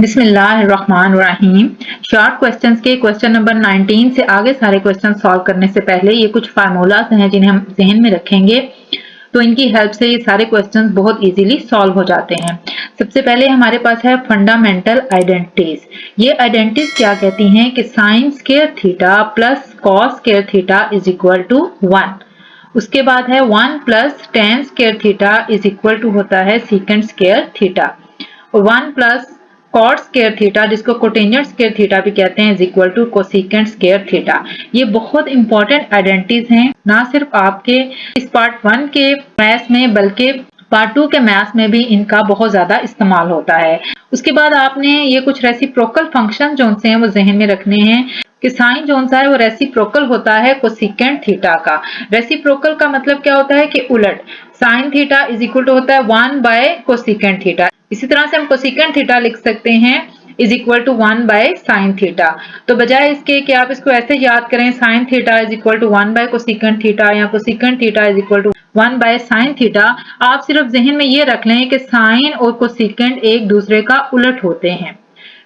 बिस्मिल्लाहिर्रहमानिर्रहीम। Short questions के question number 19 से आगे सारे क्वेश्चन सॉल्व करने से पहले ये कुछ फार्मूलाज हैं जिन्हें हम जहन में रखेंगे तो इनकी हेल्प से ये सारे क्वेश्चंस बहुत इजीली सॉल्व हो जाते हैं। सबसे पहले हमारे पास है फंडामेंटल आइडेंटिटीज। ये आइडेंटिटीज क्या कहती हैं कि sine square theta plus cos square theta is equal to 1। उसके बाद है 1 plus tan square theta is equal to होता है सीकेंट स्क्वायर थीटा, और 1 प्लस कॉट स्क्वायर थीटा जिसको कोटेंजेंट स्क्वायर थीटा भी कहते हैं is equal to cosecant square theta. ये बहुत इंपॉर्टेंट आइडेंटिटीज हैं, ना सिर्फ आपके इस पार्ट 1 के मैथ्स में बल्कि पार्ट 2 के मैथ्स में भी इनका बहुत ज्यादा इस्तेमाल होता है। उसके बाद आपने ये कुछ रेसिप्रोकल फंक्शन जो से हैं वो जहन में रखने हैं कि साइन जो सा है वो रेसिप्रोकल होता है कोसेकेंट थीटा का। रेसिप्रोकल का मतलब क्या होता है कि उलट, sine theta is equal to होता है 1 बाय कोसेकेंट थीटा। इसी तरह से हम कोसेकेंट थीटा लिख सकते हैं is equal to 1 by sine theta. तो बजाय इसके कि आप इसको ऐसे याद करें sine theta is equal to 1 by cosecant theta या cosecant theta is equal to 1 by sine theta, आप सिर्फ जहन में ये रख लें कि साइन और कोसेकेंट एक दूसरे का उलट होते हैं।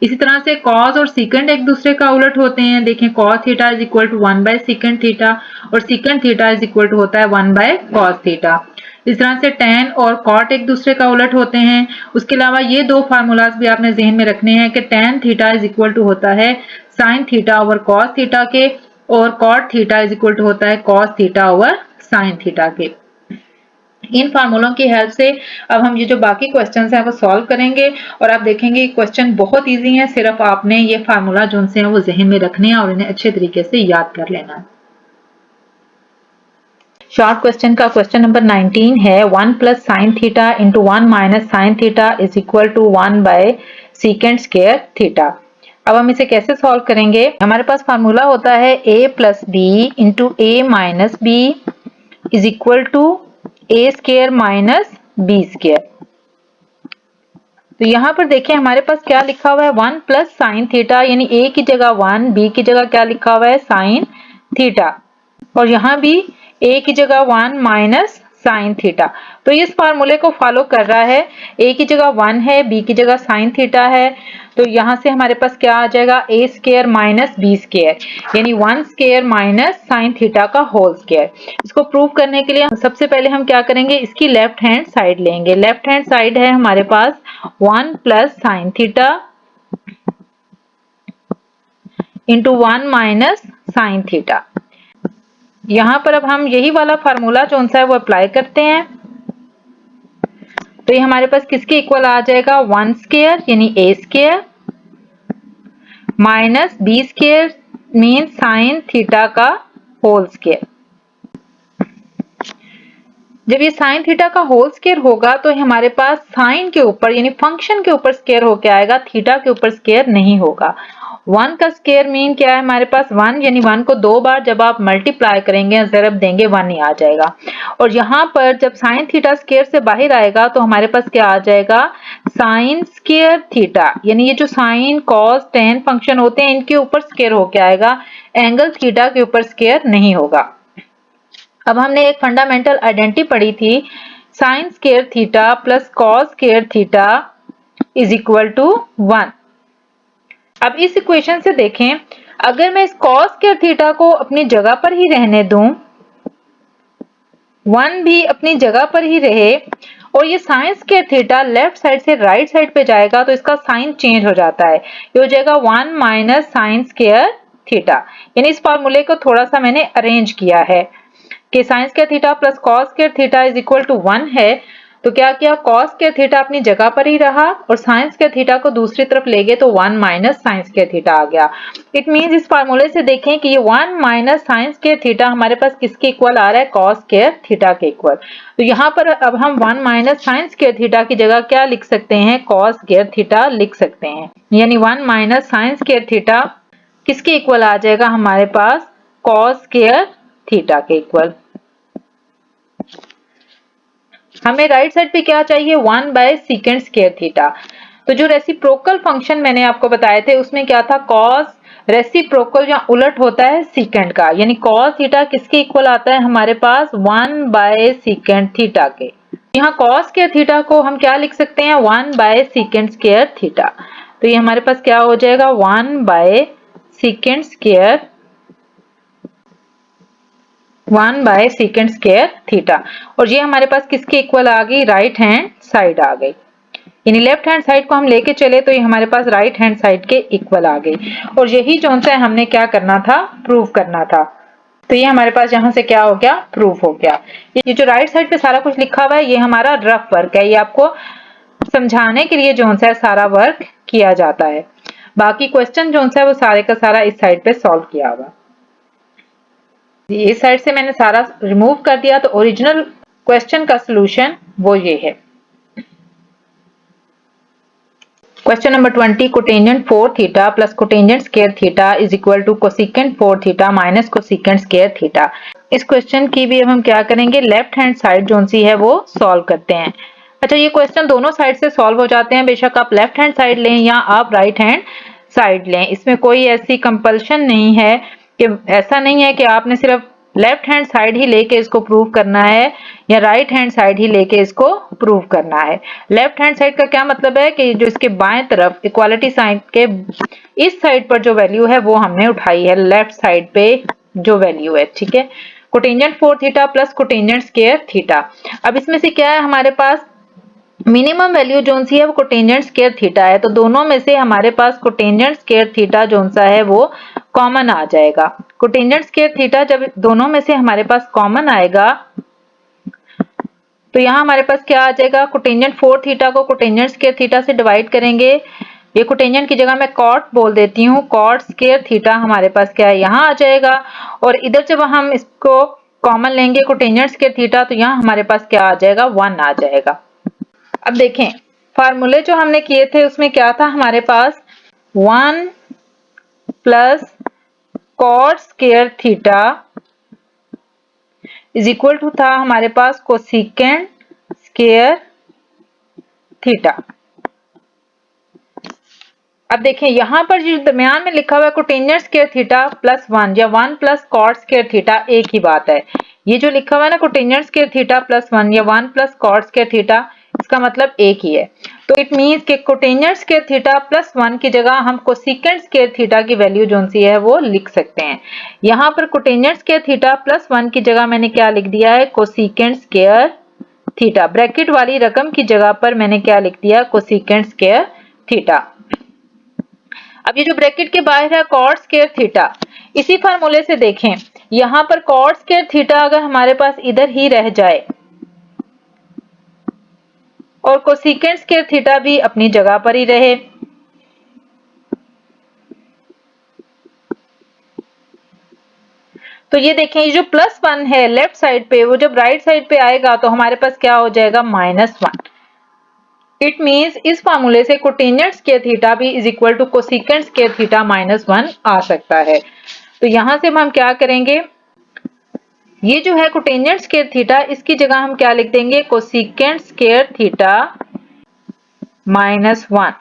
इसी तरह से कॉस और सीकेंट एक दूसरे का उलट होते हैं। देखें cos theta is equal to 1 by secant theta और secant theta is equal to होता है 1 बाय कॉस थीटा। इस तरह से tan और cot एक दूसरे का उलट होते हैं। उसके अलावा ये दो फार्मूलाज भी आपने जहन में रखने हैं कि tan theta is equal to होता है sin theta over cos theta के, और cot theta is equal to होता है cos theta over sin theta के। इन फार्मूलों की हेल्प से अब हम ये जो बाकी क्वेश्चंस हैं वो सॉल्व करेंगे और आप देखेंगे क्वेश्चन बहुत इजी हैं, सिर्फ आपने ये फार्मूला जो से हैं वो जहन में रखने हैं और इन्हें अच्छे तरीके से याद कर लेना है। शॉर्ट क्वेश्चन का क्वेश्चन नंबर 19 है 1 plus sine theta into 1 minus sine theta is equal to 1 by secant square theta. अब हम इसे कैसे सॉल्व करेंगे? हमारे पास फार्मूला होता है a plus b into a minus b is equal to a square minus b square. तो यहाँ पर देखें हमारे पास क्या लिखा हुआ है 1 प्लस साइन थीटा, यानी a की जगह 1, b की जगह क्या लिखा हुआ है साइन थीटा, और यहाँ भी a की जगह 1 माइनस साइन थीटा। तो इस फार्मूले को फॉलो कर रहा है, a की जगह 1 है, b की जगह साइन थीटा है, तो यहाँ से हमारे पास क्या आ जाएगा a square minus b square, यानी 1 स्क्वायर माइनस साइन थीटा का होल स्क्वायर। इसको प्रूव करने के लिए सबसे पहले हम क्या करेंगे, इसकी लेफ्ट हैंड साइड लेंगे। लेफ्ट हैंड साइड है हमारे पास 1 plus sine theta into 1 minus sine theta. यहाँ पर अब हम यही वाला फार्मूला जो सा है वो अप्लाई करते हैं, तो ये हमारे पास किसके इक्वल आ जाएगा 1 स्क्वायर यानी a square minus b square mean sine theta का होल स्क्वायर। जब ये साइन थीटा का होल स्क्वायर होगा तो हमारे पास साइन के ऊपर यानी फंक्शन के ऊपर स्क्वायर होके आएगा, थीटा के ऊपर स्क्वायर नहीं होगा। 1 का स्क्वायर मीन क्या है हमारे पास 1, यानी 1 को 2 बार जब आप मल्टीप्लाई करेंगे ज़रब देंगे 1 ही आ जाएगा। और यहाँ पर जब साइन थीटा स्क्वायर से बाहर आएगा तो हमारे पास क्या आ जाएगा साइन स्क्वायर थीटा, यानी ये जो साइन कॉस टेन फंक्शन होते हैं इनके ऊपर स्क्वायर होके आएगा, एंगल थीटा के ऊपर स्क्वायर नहीं होगा। अब हमने एक फंडामेंटल आइडेंटिटी पढ़ी थी sine square theta plus cos square theta is equal to 1। अब इस इक्वेशन से देखें, अगर मैं इस कॉस स्क्वायर थीटा को अपनी जगह पर ही रहने दूं, 1 भी अपनी जगह पर ही रहे, और ये sign square theta left side से राइट साइड पे जाएगा तो इसका साइन चेंज हो जाता है, ये हो जाएगा 1 माइनस साइन स्क्वायर थीटा। यानी इस फॉर्मूले को थोड़ा सा मैंने अरेंज किया है कि sine square theta plus cos square theta is equal to 1 है, तो क्या किया कॉस स्क्वायर थीटा अपनी जगह पर ही रहा और साइन स्क्वायर थीटा को दूसरी तरफ ले गए तो 1 माइनस साइन स्क्वायर थीटा आ गया। इट मींस इस फार्मूले से देखें कि ये 1 माइनस साइन स्क्वायर थीटा हमारे पास किसके इक्वल आ रहा है कॉस स्क्वायर थीटा के इक्वल। तो यहाँ पर अब हम 1 माइनस साइन स्क्वायर थीटा की जगह क्या लिख सकते हैं कॉस स्क्वायर थीटा लिख सकते हैं, यानी 1 माइनस साइन स्क्वायर थीटा किसके इक्वल आ जाएगा हमारे पास कॉस स्क्वायर थीटा के इक्वल। हमें राइट साइड पे क्या चाहिए 1 बाय सीकेंट स्क्वायर थीटा। तो जो रेसिप्रोकल फंक्शन मैंने आपको बताए थे उसमें क्या था कॉस रेसिप्रोकल या उलट होता है सीकेंट का, यानी कॉस थीटा किसके इक्वल आता है हमारे पास 1 बाय सीकेंट थीटा के। यहाँ कॉस स्क्वायर थीटा को हम क्या लिख सकते हैं 1 बाय सीकेंट स्क्वायर थीटा। तो ये हमारे पास क्या हो जाएगा 1/sec² थीटा। और ये हमारे पास किसके इक्वल आ गई, राइट हैंड साइड आ गई, यानी लेफ्ट हैंड साइड को हम लेके चले तो ये हमारे पास राइट हैंड साइड के इक्वल आ गई। और यही जो सा हमने क्या करना था, प्रूव करना था। तो ये हमारे पास यहाँ से क्या हो गया, प्रूफ हो गया। ये जो राइट साइड पे सारा कुछ लिखा हुआ है ये हमारा रफ वर्क है, ये आपको समझाने के लिए जो सा सारा वर्क किया जाता है। बाकी क्वेश्चन जो सा वो सारे का सारा इस साइड पे सॉल्व किया हुआ। इस साइड से मैंने सारा रिमूव कर दिया, तो ओरिजिनल क्वेश्चन का सोल्यूशन वो ये है। Question number 20, cotangent 4 theta plus cotangent square theta is equal to cosecant 4 theta minus cosecant square theta। इस क्वेश्चन की भी अब हम क्या करेंगे, लेफ्ट हैंड साइड जो सी है वो सॉल्व करते हैं। अच्छा, ये क्वेश्चन दोनों साइड से सॉल्व हो जाते हैं, बेशक आप लेफ्ट हैंड साइड लें या आप राइट हैंड साइड लें, इसमें कोई ऐसी कंपल्शन नहीं है कि ऐसा नहीं है कि आपने सिर्फ लेफ्ट हैंड साइड ही लेके इसको प्रूव करना है या राइट हैंड साइड ही लेके इसको प्रूव करना है। लेफ्ट हैंड साइड का क्या मतलब है कि जो इसके बाएं तरफ इक्वालिटी साइन के इस साइड पर जो वैल्यू है वो हमने उठाई है, लेफ्ट साइड पे जो वैल्यू है, ठीक है। Cotangent 4 theta plus cotangent square theta. अब इसमें से क्या है, हमारे पास मिनिमम वैल्यू जो सी है वो कोटेंजेंट स्क्वायर थीटा है, तो दोनों में से हमारे पास कोटेंजेंट स्क्वायर थीटा जो सा है वो कॉमन आ जाएगा। कोटेंजेंट स्क्वायर थीटा जब दोनों में से हमारे पास कॉमन आएगा तो यहाँ हमारे पास क्या आ जाएगा, कोटेंजेंट 4 थीटा को कोटेंजेंट स्क्वायर थीटा से डिवाइड करेंगे। ये कोटेंजेंट की जगह मैं कॉट बोल देती हूँ, कॉट स्क्वायर थीटा हमारे पास क्या है, यहाँ आ जाएगा। और इधर जब हम इसको कॉमन लेंगे कोटेंजेंट स्क्वायर थीटा तो यहाँ हमारे पास क्या आ जाएगा, 1 आ जाएगा। अब देखें फार्मूले जो हमने किए थे उसमें क्या था, हमारे पास 1 plus cot square theta is equal to था हमारे पास कोसेकेंट स्क्वायर थीटा। अब देखें यहां पर जो दरमियान में लिखा हुआ है कोटेंजेंट स्क्वायर थीटा प्लस 1 या 1 प्लस कॉट स्क्वायर थीटा, एक ही बात है। ये जो लिखा हुआ है ना कोटेंजेंट स्क्वायर थीटा प्लस 1 या 1 प्लस कॉट स्क्वायर थीटा, इसका मतलब एक ही है। तो इट मींस कि कोटेंजेंट स्क्वायर थीटा प्लस 1 की जगह हम कोसेकेंट स्क्वायर थीटा की वैल्यू जो सी है वो लिख सकते हैं। यहाँ पर कोटेंजेंट स्क्वायर थीटा प्लस 1 की जगह मैंने क्या लिख दिया है, कोसेकेंट स्क्वायर थीटा। ब्रैकेट वाली रकम की जगह पर मैंने क्या लिख दिया, कोसेकेंट स्क्वायर थीटा। अब ये जो ब्रैकेट के बाहर है कॉट स्क्वायर थीटा, इसी फार्मूले से देखें यहाँ पर कॉट स्क्वायर थीटा अगर हमारे पास इधर ही रह जाए और कोसेकेंट स्क्वायर थीटा भी अपनी जगह पर ही रहे, तो ये देखें ये जो प्लस 1 है लेफ्ट साइड पे, वो जब राइट साइड पे आएगा तो हमारे पास क्या हो जाएगा, -1। इट मींस इस फार्मूले से कोटेंजेंट स्क्वायर थीटा भी is equal to cosecant square theta -1 आ सकता है। तो यहां से हम क्या करेंगे, ये जो है कोटेंजेंट स्क्वायर थीटा, इसकी जगह हम क्या लिख देंगे, कोसेकेंट स्क्वायर थीटा -1।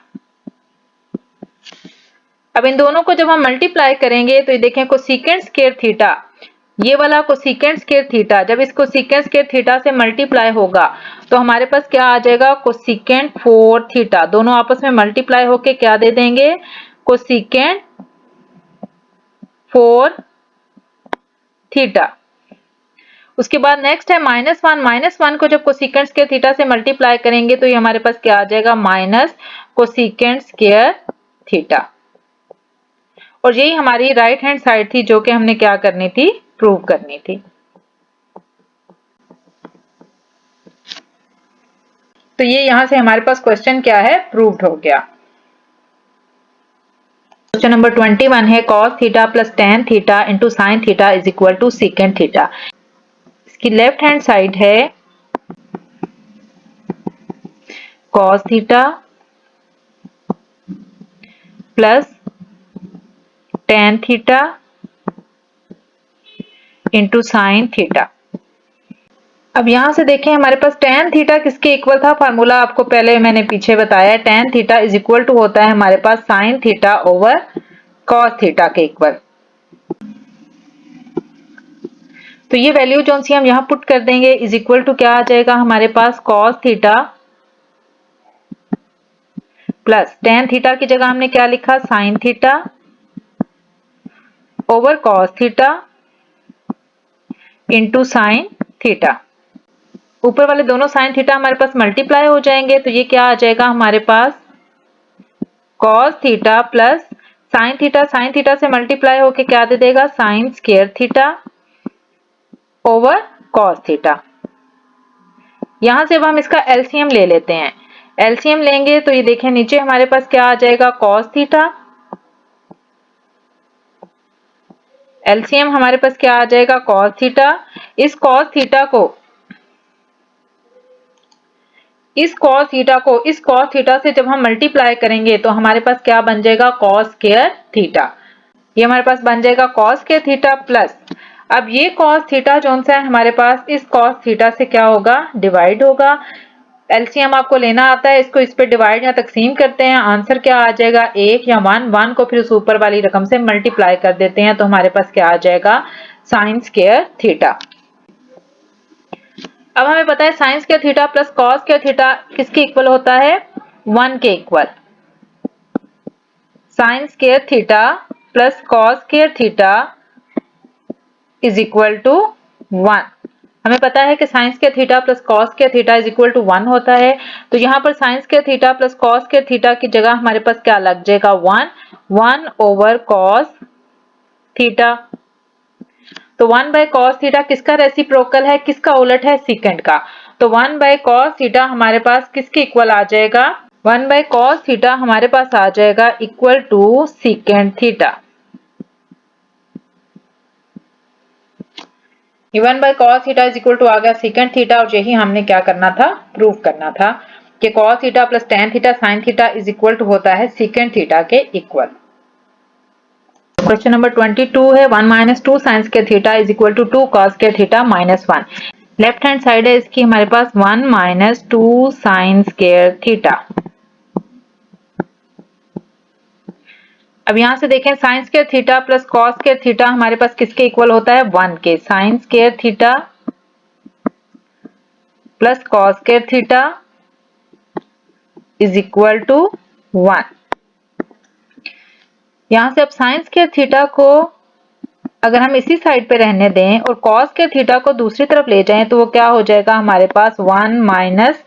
अब इन दोनों को जब हम मल्टीप्लाई करेंगे तो ये देखें कोसेकेंट स्क्वायर थीटा, ये वाला कोसेकेंट स्क्वायर थीटा जब इस कोसेकेंट स्क्वायर थीटा से मल्टीप्लाई होगा तो हमारे पास क्या आ जाएगा, कोसेकेंट 4 थीटा। दोनों आपस में मल्टीप्लाई होके क्या दे देंगे, कोसेकेंट 4 थीटा। उसके बाद नेक्स्ट है -1 को जब कोसेकेंट स्क्वायर थीटा से मल्टीप्लाई करेंगे तो ये हमारे पास क्या आ जाएगा, माइनस कोसेकेंट स्क्वायर थीटा। और यही हमारी राइट हैंड साइड थी जो कि हमने क्या करनी थी, प्रूव करनी थी। तो ये यहां से हमारे पास क्वेश्चन क्या है, प्रूव्ड हो गया। क्वेश्चन नंबर 21 है cos theta plus tan theta into sine theta is equal to secant theta. इसकी लेफ्ट हैंड साइड है cos theta plus tan theta into sine theta. अब यहां से देखें हमारे पास tan थीटा किसके इक्वल था, फार्मूला आपको पहले मैंने पीछे बताया, tan theta is equal to होता है हमारे पास sine theta over cos theta के इक्वल। तो ये वैल्यू जो सी हम यहाँ पुट कर देंगे इज इक्वल टू क्या आ जाएगा हमारे पास, cos theta plus tan theta की जगह हमने क्या लिखा, sign theta over cos theta into sine theta. ऊपर वाले दोनों साइन थीटा हमारे पास मल्टीप्लाई हो जाएंगे, तो ये क्या आ जाएगा हमारे पास, cos theta plus sine theta से मल्टीप्लाई होके क्या दे देगा, sine square theta over cos theta. यहां से अब हम इसका एलसीएम ले लेते हैं। एलसीएम लेंगे तो ये देखें नीचे हमारे पास क्या आ जाएगा, कॉस थीटा। एलसीएम हमारे पास क्या आ जाएगा, कॉस थीटा। इस कॉस थीटा से जब हम मल्टीप्लाई करेंगे तो हमारे पास क्या बन जाएगा, कॉस स्क्वायर थीटा। ये हमारे पास बन जाएगा कॉस स्क्वायर थीटा प्लस, अब ये कॉस थीटा जो सा है हमारे पास इस कॉस थीटा से क्या होगा, डिवाइड होगा। एलसीएम आपको लेना आता है, इसको इस पे डिवाइड या तकसीम करते हैं, आंसर क्या आ जाएगा, 1 या 1 को फिर उस ऊपर वाली रकम से मल्टीप्लाई कर देते हैं तो हमारे पास क्या आ जाएगा, साइन स्क्वायर थीटा। अब हमें पता है sine square theta plus cos square theta किसके इक्वल होता है, 1 के equal. Sine square theta plus cos square theta is equal to 1। हमें पता है कि sine square theta plus cos square theta is equal to 1 होता है, तो यहाँ पर sine square theta plus cos square theta की जगह हमारे पास क्या लग जाएगा, 1 ओवर कॉस थीटा। तो 1 बाय कॉस थीटा किसका रेसिप्रोकल है, किसका उलट है, सीकेंड का। तो 1 बाय कॉस थीटा हमारे पास किसके इक्वल आ जाएगा, 1 बाय कॉस थीटा हमारे पास आ जाएगा इक्वल टू सीकेंड थीटा। ये 1 by cos theta is equal to आ गया सीकेंड थीटा, और यही हमने क्या करना था, प्रूव करना था कि cos theta plus tan theta sine theta is equal to होता है सीकेंड थीटा के इक्वल। क्वेश्चन नंबर 22 है 1 minus 2 sine square theta is equal to 2 cos square theta minus 1। Left hand side है इसकी हमारे पास 1 माइनस 2 साइन स्क्वायर थीटा। अब यहां से देखें sine square theta plus cos square theta हमारे पास किसके इक्वल होता है, 1 के। Sine square theta plus cos square theta is equal to 1। यहां से अब साइन स्क्वायर थीटा को अगर हम इसी साइड पे रहने दें और कॉस स्क्वायर थीटा को दूसरी तरफ ले जाएं तो वो क्या हो जाएगा हमारे पास 1 माइनस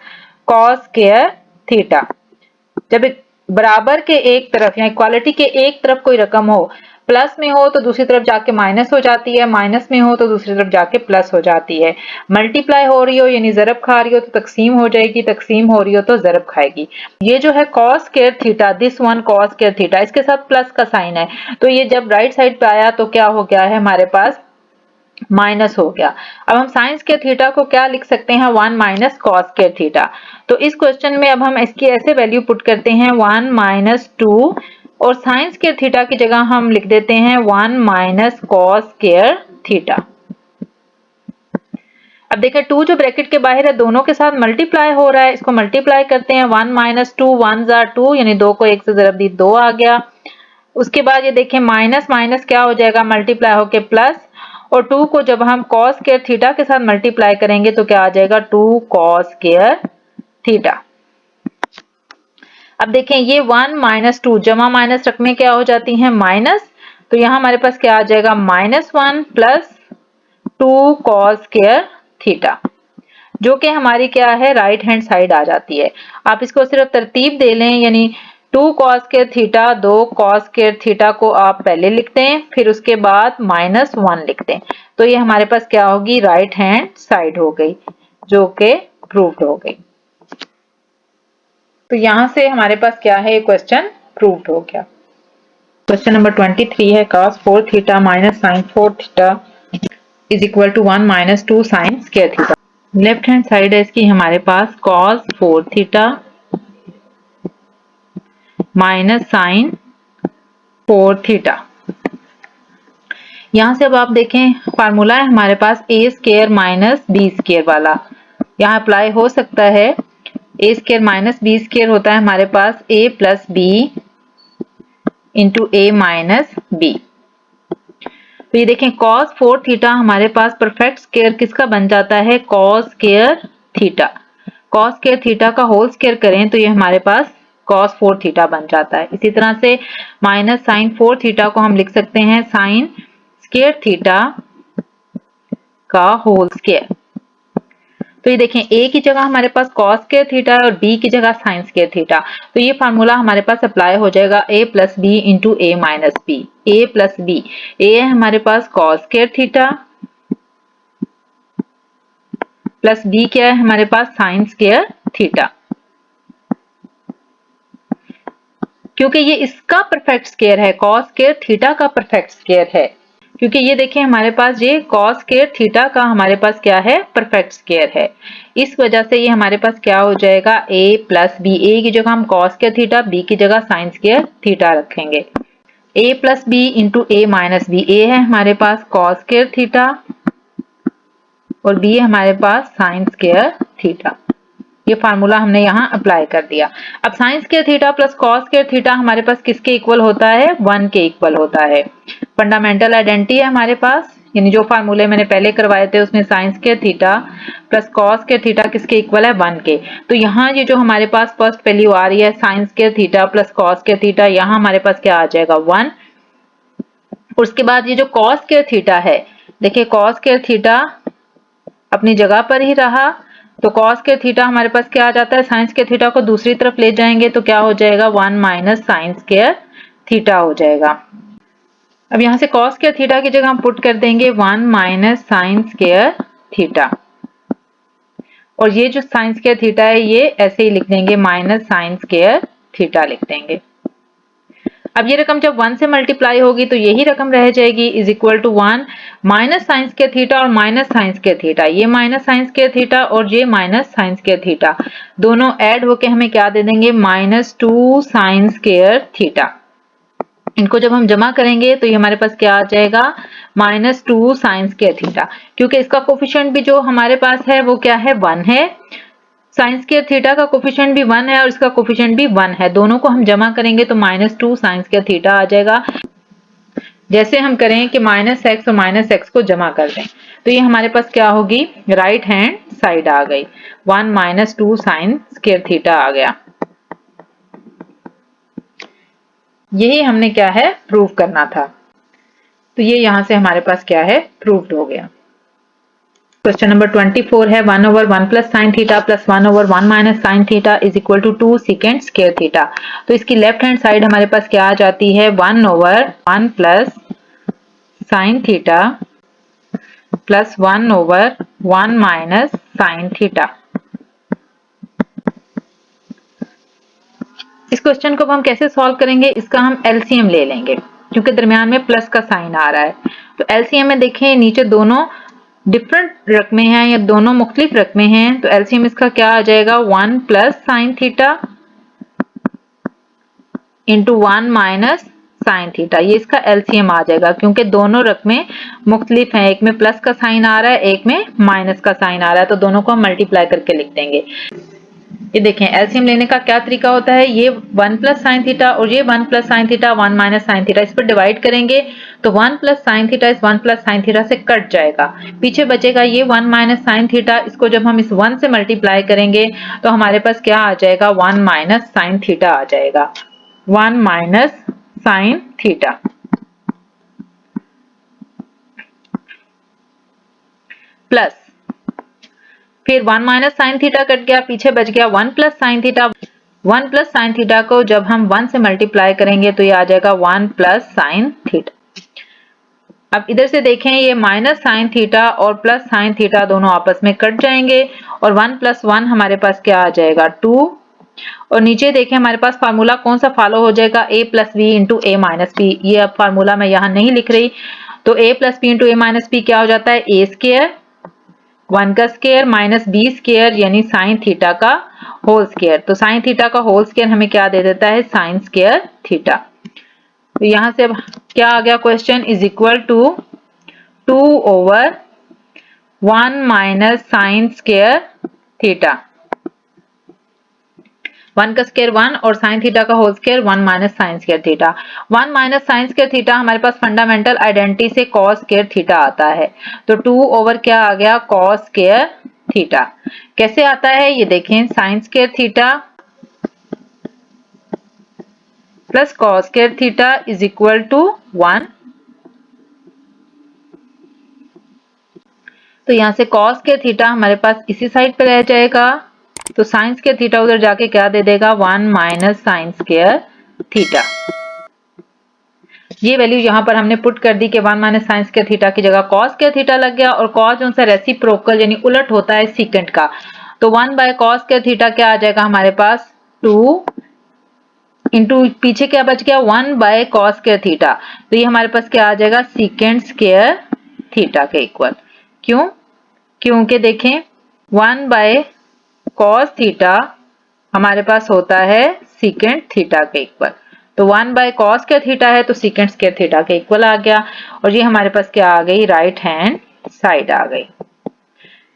कॉस स्क्वायर थीटा। जब बराबर के एक तरफ या इक्वालिटी के एक तरफ कोई रकम हो, प्लस में हो तो दूसरी तरफ जाके माइनस हो जाती है, माइनस में हो तो दूसरी तरफ जाके प्लस हो जाती है। मल्टीप्लाई हो रही हो यानी ज़रब खा रही हो तो तकसीम हो जाएगी, तकसीम हो रही हो तो ज़रब खाएगी। ये जो है cos square theta, this one cos square theta, इसके साथ प्लस का साइन है, तो ये जब राइट साइड पे आया तो क्या हो गया है हमारे पास, माइनस हो गया। अब हम साइन स्क्वायर थीटा को क्या लिख सकते हैं, 1 माइनस कॉस स्क्वायर थीटा। तो इस क्वेश्चन में अब हम इसकी ऐसे वैल्यू पुट करते हैं 1 माइनस 2 और साइन स्क्वायर थीटा की जगह हम लिख देते हैं 1 माइनस कॉस स्क्वायर थीटा। अब देखें 2 जो ब्रैकेट के बाहर है दोनों के साथ मल्टीप्लाई हो रहा है, इसको मल्टीप्लाई करते हैं 1 माइनस 2 1 जार 2 यानी 2 को 1 से ज़रब दी 2 आ गया। उसके बाद ये देखें माइनस माइनस क्या हो जाएगा, मल्टीप्लाई होके प्लस, और 2 को जब हम कॉस स्क्वायर थीटा के साथ मल्टीप्लाई करेंगे तो क्या आ जाएगा, 2 कॉस स्क्वायर थीटा। अब देखें ये 1 माइनस 2 जमा माइनस रकमें क्या हो जाती हैं, माइनस, तो यहां हमारे पास क्या आ जाएगा, -1 प्लस 2 कॉस स्क्वायर थीटा, जो कि हमारी क्या है, राइट हैंड साइड आ जाती है। आप इसको सिर्फ तरतीब दे लें, यानी 2 cos square theta 2 cos square theta को आप पहले लिखते हैं, फिर उसके बाद -1 लिखते हैं, तो ये हमारे पास क्या होगी, राइट हैंड साइड हो गई, जो कि प्रूव्ड हो गई। तो यहां से हमारे पास क्या है, ये क्वेश्चन प्रूव्ड हो गया। क्वेश्चन नंबर 23 है cos 4 theta minus sine 4 theta is equal to 1 minus 2 sine square theta. Left hand side है इसकी हमारे पास cos 4 theta minus sine 4 theta. यहां से अब आप देखें फार्मूला है हमारे पास a square minus b square वाला, यहाँ अप्लाई हो सकता है। a square minus b square होता है हमारे पास a plus b into a minus b. तो ये देखें cos 4 थीटा हमारे पास परफेक्ट स्क्वायर किसका बन जाता है, cos square theta. cos square theta का होल स्क्वायर करें तो ये हमारे पास cos 4 थीटा बन जाता है। इसी तरह से माइनस sin 4 थीटा को हम लिख सकते हैं sin स्क्वायर थीटा का होल स्क्वायर। तो ये देखें a की जगह हमारे पास cos स्क्वायर थीटा है और b की जगह sin स्क्वायर थीटा, तो ये फार्मूला हमारे पास अप्लाई हो जाएगा a plus b into a minus b. a plus b, a है हमारे पास cos square theta plus b क्या है हमारे पास sin स्क्वायर थीटा। क्योंकि ये इसका परफेक्ट स्क्वायर है, cos स्क्वायर थीटा का परफेक्ट स्क्वायर है, क्योंकि ये देखें हमारे पास ये cos स्क्वायर थीटा का हमारे पास क्या है, परफेक्ट स्क्वायर है। इस वजह से ये हमारे पास क्या हो जाएगा, a प्लस बी। a की जगह हम cos स्क्वायर थीटा, b की जगह sin स्क्वायर थीटा रखेंगे। a plus b into a minus b. a है हमारे पास cos स्क्वायर थीटा और b है हमारे पास sin स्क्वायर थीटा। ये फार्मूला हमने यहाँ अप्लाई कर दिया। अब sin square theta plus cos square theta हमारे पास किसके इक्वल होता है, 1 के इक्वल होता है। फंडामेंटल आइडेंटिटी है हमारे पास, यानी जो फार्मूले मैंने पहले करवाए थे उसमें sin square theta plus cos square theta किसके इक्वल है, 1 के। तो यहाँ ये जो हमारे पास फर्स्ट वैल्यू आ रही है sin square theta plus cos square theta, यहाँ हमारे पास क्या आ जाएगा, 1। उसके बाद ये जो cos स्क्वायर थीटा है, देखिए cos स्क्वायर थीटा अपनी जगह पर ही रहा, तो cos स्क्वायर थीटा हमारे पास क्या आ जाता है, sin स्क्वायर थीटा को दूसरी तरफ ले जाएंगे तो क्या हो जाएगा, 1 माइनस sin स्क्वायर थीटा हो जाएगा। अब यहाँ से cos स्क्वायर थीटा की जगह हम पुट कर देंगे 1 माइनस sin स्क्वायर थीटा, और ये जो sin स्क्वायर थीटा है ये ऐसे ही लिख देंगे, माइनस sin स्क्वायर थीटा लिख देंगे। अब ये रकम जब 1 से मल्टीप्लाई होगी तो यही रकम रह जाएगी, is equal to 1 minus sine square theta और माइनस साइन स्क्वायर थीटा। ये माइनस साइन स्क्वायर थीटा और ये माइनस साइन स्क्वायर थीटा दोनों ऐड होके हमें क्या दे देंगे, -2 साइन स्क्वायर थीटा। इनको जब हम जमा करेंगे तो ये हमारे पास क्या आ जाएगा, -2 साइन स्क्वायर थीटा। क्योंकि इसका कोफिशिएंट भी जो हमारे पास है वो क्या है, 1 है। साइन स्क्वायर थीटा का कोफिशिएंट भी 1 है और इसका कोफिशिएंट भी 1 है। दोनों को हम जमा करेंगे तो -2 साइन स्क्वायर थीटा आ जाएगा। जैसे हम करें कि -x और -x को जमा कर दें तो ये हमारे पास क्या होगी, राइट हैंड साइड आ गई, 1 -2 साइन स्क्वायर थीटा आ गया। यही हमने क्या है, प्रूव करना था। तो ये यहां से हमारे पास क्या है, प्रूव्ड हो गया। क्वेश्चन नंबर 24 है 1/1 plus sine theta plus 1/1 minus sine theta is equal to 2 secant square theta. तो इसकी लेफ्ट हैंड साइड हमारे पास क्या आ जाती है, 1/1 plus sine theta plus 1/1 minus sine theta. इस क्वेश्चन को हम कैसे सॉल्व करेंगे, इसका हम एलसीएम ले लेंगे क्योंकि दरमियान में प्लस का साइन आ रहा है। तो एलसीएम में देखें नीचे दोनों डिफरेंट रकमें हैं या दोनों मुख्तलिफ रकमें हैं, तो एलसीएम इसका क्या आ जाएगा, 1 plus sine theta into 1 minus sine theta. ये इसका एलसीएम आ जाएगा क्योंकि दोनों रकमें मुख्तलिफ हैं, एक में प्लस का साइन आ रहा है एक में माइनस का साइन आ रहा है, तो दोनों को हम मल्टीप्लाई करके लिख देंगे। ये देखें एलसीएम लेने का क्या तरीका होता है, ये 1 प्लस साइन थीटा और ये 1 plus sine theta 1 minus sine theta, इस पर डिवाइड करेंगे तो 1 प्लस साइन थीटा इस 1 प्लस साइन थीटा से कट जाएगा, पीछे बचेगा ये 1 माइनस साइन थीटा। इसको जब हम इस 1 से मल्टीप्लाई करेंगे तो हमारे पास क्या आ जाएगा, 1 माइनस साइन थीटा आ जाएगा, 1 माइनस साइन थीटा प्लस फिर 1 माइनस साइन थीटा कट गया, पीछे बच गया 1 plus sine theta. 1 plus sine theta को जब हम 1 से मल्टीप्लाई करेंगे तो ये आ जाएगा 1 प्लस साइन थीटा। अब इधर से देखें ये माइनस साइन थीटा और प्लस साइन थीटा दोनों आपस में कट जाएंगे और 1 प्लस 1 हमारे पास क्या आ जाएगा, 2। और नीचे देखें हमारे पास फार्मूला कौन सा फॉलो हो जाएगा, a plus b into a minus b. ये अब फार्मूला मैं यहाँ नहीं लिख रही, तो a plus b into a minus b क्या हो जाता है, a स्क्वायर 1 का स्क्वायर माइनस बी स्क्वायर यानी साइन थीटा का होल स्क्वायर। तो साइन थीटा का होल स्क्वायर हमें क्या दे देता है, साइन स्क्वायर थीटा। तो यहां से अब क्या आ गया, question is equal to 2/1 minus sine square theta. 1 का स्क्वायर 1 और साइन थीटा का whole square 1 minus sine square theta. 1 minus sine square theta हमारे पास फंडामेंटल आइडेंटिटी से कॉस स्क्वायर थीटा आता है, तो 2 क्या आ गया, कॉस स्क्वायर थीटा। कैसे आता है ये देखें, sine square theta plus cos square theta is equal to 1। तो यहाँ से कॉस स्क्वायर थीटा हमारे पास इसी साइड पे रह जाएगा, तो साइन स्क्वायर थीटा उधर जाके क्या दे देगा, 1 माइनस साइन स्क्वायर थीटा। ये वैल्यू यहाँ पर हमने पुट कर दी कि 1 माइनस साइन स्क्वायर थीटा की जगह कॉस स्क्वायर थीटा लग गया, और कॉस जो सा रेसिप्रोकल यानी उलट होता है सीकेंट का, तो 1 बाय कॉस स्क्वायर थीटा क्या आ जाएगा हमारे पास, 2 इंटू पीछे क्या बच गया, 1 बाय कॉस स्क्वायर थीटा, तो ये हमारे पास क्या आ जाएगा, सीकेंट स्क्वायर थीटा के इक्वल। क्यों? क्योंकि देखें 1 बाय कॉस थीटा हमारे पास होता है सीकेंट थीटा के इक्वल, तो 1 बाय कॉस स्क्वायर थीटा है तो सीकेंट स्क्वायर थीटा के इक्वल आ गया, और ये हमारे पास क्या आ गई, राइट हैंड साइड आ गई।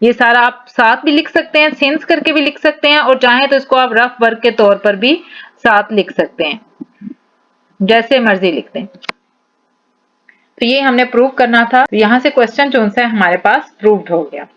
ये सारा आप साथ भी लिख सकते हैं, सिंस करके भी लिख सकते हैं, और चाहे तो इसको आप रफ वर्क के तौर पर भी साथ लिख सकते हैं, जैसे मर्जी लिखते हैं। तो ये हमने प्रूव करना था, तो यहां से क्वेश्चन जो है हमारे पास प्रूव्ड हो गया।